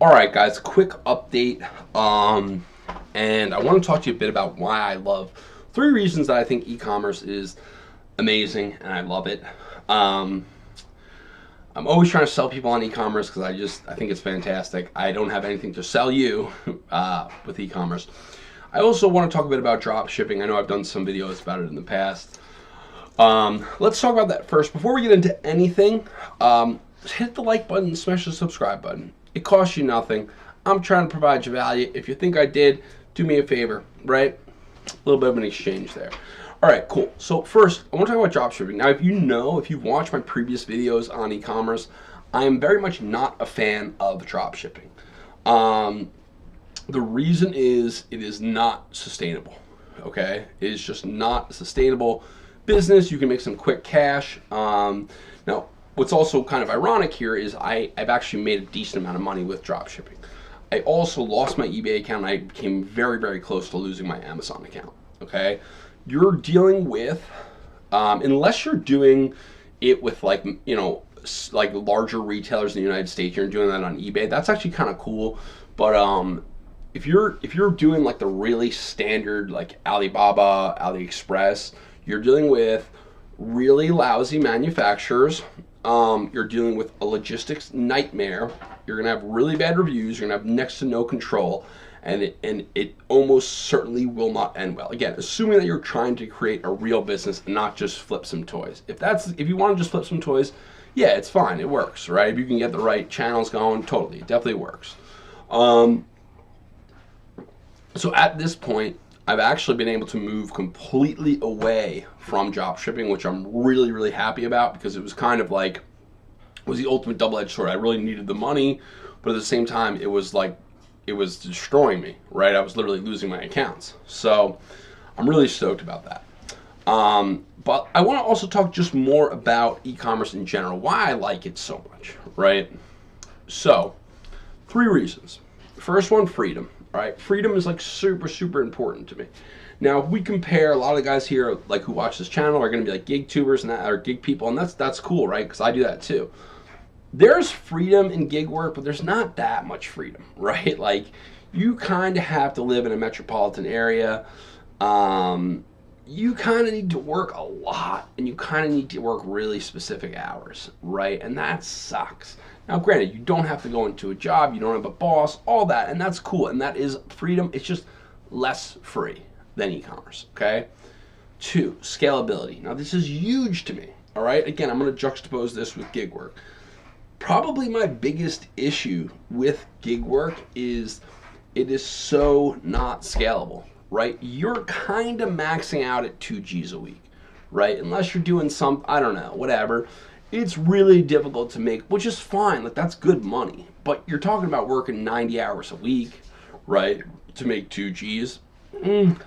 All right, guys, quick update. And I want to talk to you a bit about why I love 3 reasons that I think e-commerce is amazing and I love it. I'm always trying to sell people on e-commerce because I think it's fantastic. I don't have anything to sell you with e-commerce. I also want to talk a bit about drop shipping. I know I've done some videos about it in the past. Let's talk about that first. Before we get into anything, hit the like button, smash the subscribe button. It costs you nothing. I'm trying to provide you value. If you think I did, do me a favor, right? A little bit of an exchange there. All right, cool. So first, I want to talk about dropshipping. Now, if you've watched my previous videos on e-commerce, I am very much not a fan of dropshipping. The reason is it is not sustainable, okay? It is just not a sustainable business. You can make some quick cash. Now, what's also kind of ironic here is I've actually made a decent amount of money with dropshipping. I also lost my eBay account. I became very, very close to losing my Amazon account, okay? You're dealing with, unless you're doing it with like larger retailers in the United States, you're doing that on eBay, that's actually kind of cool. But if you're doing like the really standard like Alibaba, AliExpress, you're dealing with really lousy manufacturers. You're dealing with a logistics nightmare. You're gonna have really bad reviews. You're gonna have next to no control, and it almost certainly will not end well. Again, assuming that you're trying to create a real business and not just flip some toys. If you want to just flip some toys, yeah, it's fine. It works, right? If you can get the right channels going, totally, it definitely works. So at this point, I've actually been able to move completely away from drop shipping, which I'm really, really happy about, because it was kind of like, it was the ultimate double-edged sword. I really needed the money, but at the same time, it was destroying me, right? I was literally losing my accounts. So I'm really stoked about that. But I want to also talk just more about e-commerce in general, why I like it so much, right? So 3 reasons. First one, freedom. Right, freedom is like super, super important to me. Now, if we compare, a lot of the guys here like who watch this channel are going to be like gig tubers and that, or gig people, and that's cool, right? Because I do that too. There's freedom in gig work, but there's not that much freedom, right? Like, you kind of have to live in a metropolitan area. You kind of need to work a lot, and you kind of need to work really specific hours, right? And that sucks. Now, granted, you don't have to go into a job, you don't have a boss, all that, and that's cool, and that is freedom. It's just less free than e-commerce, okay? 2, scalability. Now, this is huge to me, all right? Again, I'm going to juxtapose this with gig work. Probably my biggest issue with gig work is it is so not scalable, right? You're kind of maxing out at 2 G's a week, right? Unless you're doing some, I don't know, whatever. It's really difficult to make, which is fine, like that's good money. But you're talking about working 90 hours a week, right, to make 2 G's. Is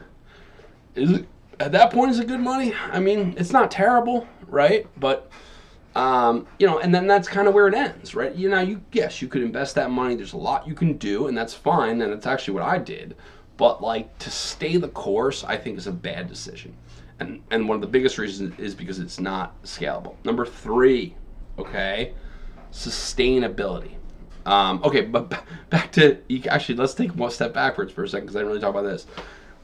it, at that point, is it good money? I mean, it's not terrible, right? But, and then that's kind of where it ends, right? Yes, you could invest that money. There's a lot you can do, and that's fine, and it's actually what I did. But, like, to stay the course, I think is a bad decision. And one of the biggest reasons is because it's not scalable. Number 3, okay, sustainability. Okay, but back to actually, let's take one step backwards for a second because I didn't really talk about this.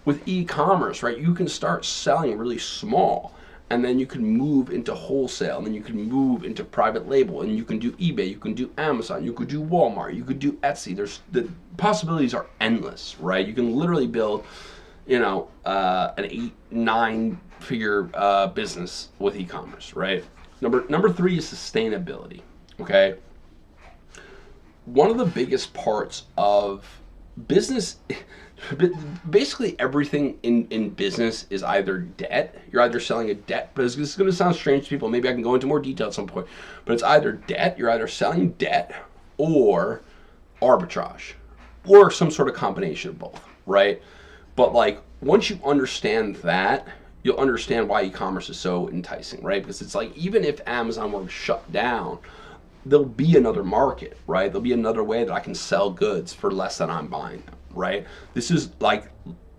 With e-commerce, right, you can start selling really small, and then you can move into wholesale, and then you can move into private label, and you can do eBay, you can do Amazon, you could do Walmart, you could do Etsy. The possibilities are endless, right? You can literally build an 8-9 figure business with e-commerce, right? Number 3 is sustainability, okay? One of the biggest parts of business, basically everything in business is either debt. You're either selling a debt, but this is going to sound strange to people. Maybe I can go into more detail at some point, but it's either debt, you're either selling debt, or arbitrage, or some sort of combination of both, right? But like, once you understand that, you'll understand why e-commerce is so enticing, right? Because it's like, even if Amazon were to shut down, there'll be another market, right? There'll be another way that I can sell goods for less than I'm buying them, right? This is like,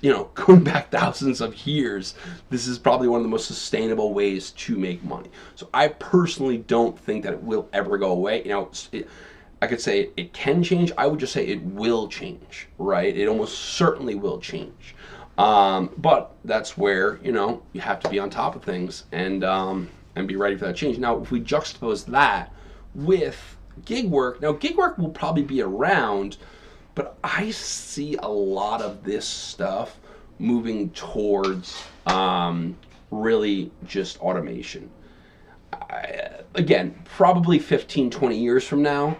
going back thousands of years, this is probably one of the most sustainable ways to make money. So I personally don't think that it will ever go away. I could say it can change. I would just say it will change, right? It almost certainly will change. But that's where, you know, you have to be on top of things and be ready for that change. Now, if we juxtapose that with gig work, now gig work will probably be around, but I see a lot of this stuff moving towards really just automation. Again, probably 15, 20 years from now,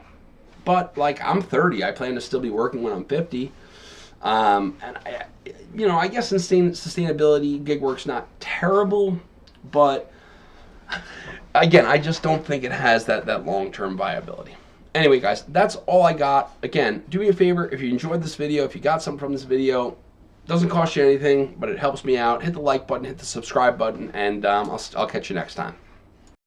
but like I'm 30, I plan to still be working when I'm 50. And you know, I guess in sustainability, gig work's not terrible, but again, I just don't think it has that long-term viability. Anyway, guys, that's all I got. Again, do me a favor, if you enjoyed this video, if you got something from this video, doesn't cost you anything, but it helps me out. Hit the like button, hit the subscribe button, and I'll catch you next time.